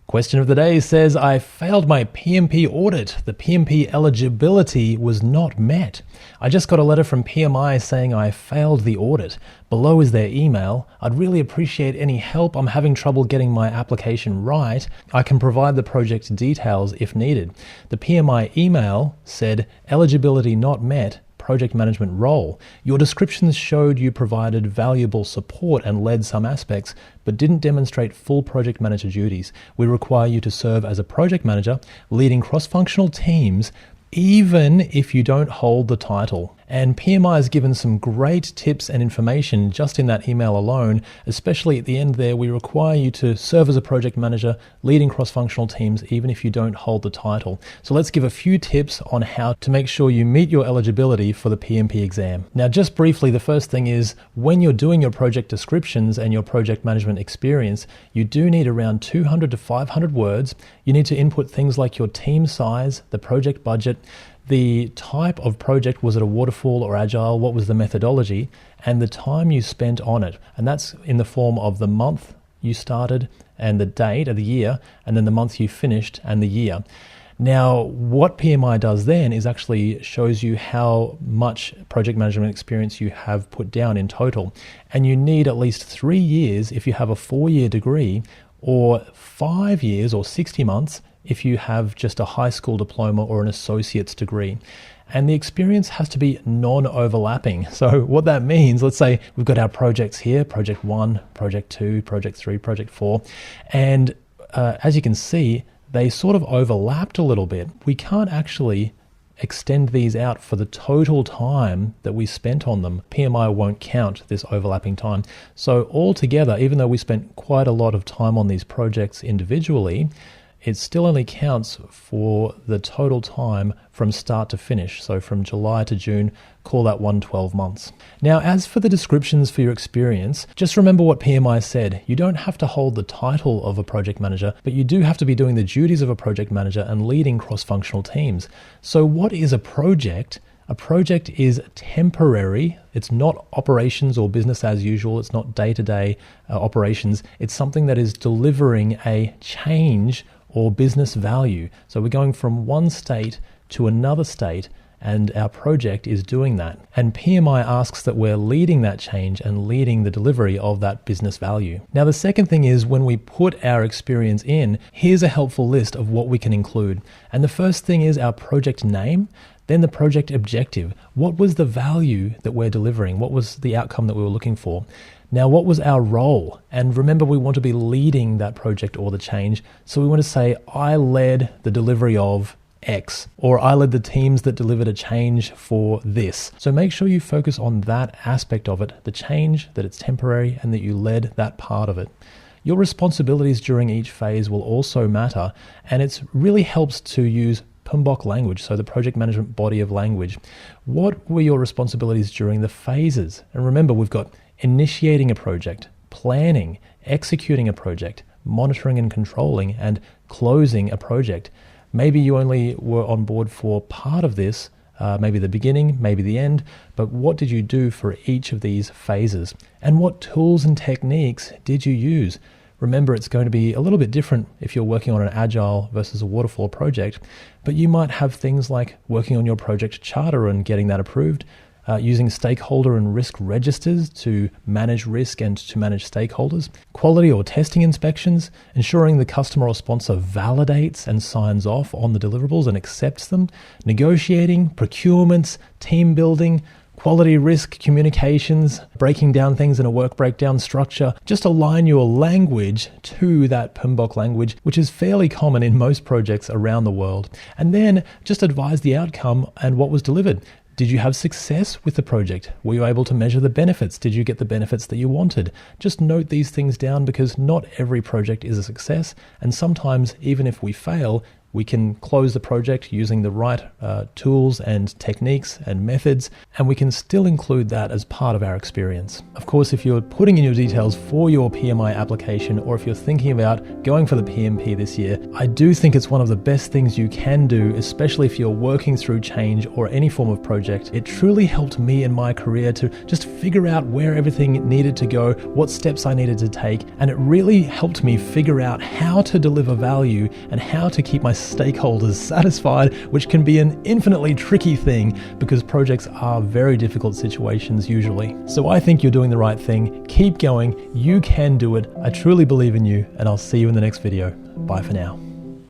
Question of the day says, I failed my PMP audit. The PMP eligibility was not met. I just got a letter from PMI saying I failed the audit. Below is their email. I'd really appreciate any help. I'm having trouble getting my application right. I can provide the project details if needed. The PMI email said, eligibility not met. Project management role. Your descriptions showed you provided valuable support and led some aspects, but didn't demonstrate full project manager duties. We require you to serve as a project manager, leading cross-functional teams, even if you don't hold the title. And PMI has given some great tips and information just in that email alone, especially at the end there. We require you to serve as a project manager, leading cross-functional teams, even if you don't hold the title. So let's give a few tips on how to make sure you meet your eligibility for the PMP exam. Now, just briefly, the first thing is when you're doing your project descriptions and your project management experience, you do need around 200 to 500 words. You need to input things like your team size, the project budget, the type of project, was it a waterfall or agile, what was the methodology, and the time you spent on it. And that's in the form of the month you started and the date of the year, and then the month you finished and the year. Now, what PMI does then is actually shows you how much project management experience you have put down in total. And you need at least 3 years if you have a 4-year degree, or 5 years or 60 months if you have just a high school diploma or an associate's degree. And the experience has to be non-overlapping. So what that means, let's say we've got our projects here, project 1, project 2, project 3, project 4. And as you can see, they sort of overlapped a little bit. We can't actually extend these out for the total time that we spent on them. PMI won't count this overlapping time. So altogether, even though we spent quite a lot of time on these projects individually, it still only counts for the total time from start to finish. So from July to June, call that 112 months. Now, as for the descriptions for your experience, just remember what PMI said. You don't have to hold the title of a project manager, but you do have to be doing the duties of a project manager and leading cross-functional teams. So what is a project? A project is temporary. It's not operations or business as usual. It's not day-to-day operations. It's something that is delivering a change or business value. So we're going from one state to another state, and our project is doing that. And PMI asks that we're leading that change and leading the delivery of that business value. Now, the second thing is when we put our experience in, here's a helpful list of what we can include. And the first thing is our project name, then the project objective. What was the value that we're delivering? What was the outcome that we were looking for? Now, what was our role? And remember, we want to be leading that project or the change. So we want to say, I led the delivery of X, or I led the teams that delivered a change for this. So make sure you focus on that aspect of it, the change, that it's temporary, and that you led that part of it. Your responsibilities during each phase will also matter, and it really helps to use PMBOK language, so the project management body of language. What were your responsibilities during the phases? And remember, we've got initiating a project, planning, executing a project, monitoring and controlling, and closing a project. Maybe you only were on board for part of this, maybe the beginning, maybe the end, but what did you do for each of these phases? And what tools and techniques did you use? Remember, it's going to be a little bit different if you're working on an agile versus a waterfall project, but you might have things like working on your project charter and getting that approved, using stakeholder and risk registers to manage risk and to manage stakeholders, quality or testing inspections, ensuring the customer or sponsor validates and signs off on the deliverables and accepts them, negotiating, procurements, team building, quality risk communications, breaking down things in a work breakdown structure. Just align your language to that PMBOK language, which is fairly common in most projects around the world. And then just advise the outcome and what was delivered. Did you have success with the project? Were you able to measure the benefits? Did you get the benefits that you wanted? Just note these things down, because not every project is a success. And sometimes, even if we fail, We can close the project using the right tools and techniques and methods, and we can still include that as part of our experience. Of course, if you're putting in your details for your PMI application, or if you're thinking about going for the PMP this year, I do think it's one of the best things you can do, especially if you're working through change or any form of project. It truly helped me in my career to just figure out where everything needed to go, what steps I needed to take, and it really helped me figure out how to deliver value and how to keep my stakeholders satisfied, which can be an infinitely tricky thing because projects are very difficult situations usually. So I think you're doing the right thing. Keep going. You can do it. I truly believe in you, and I'll see you in the next video. Bye for now.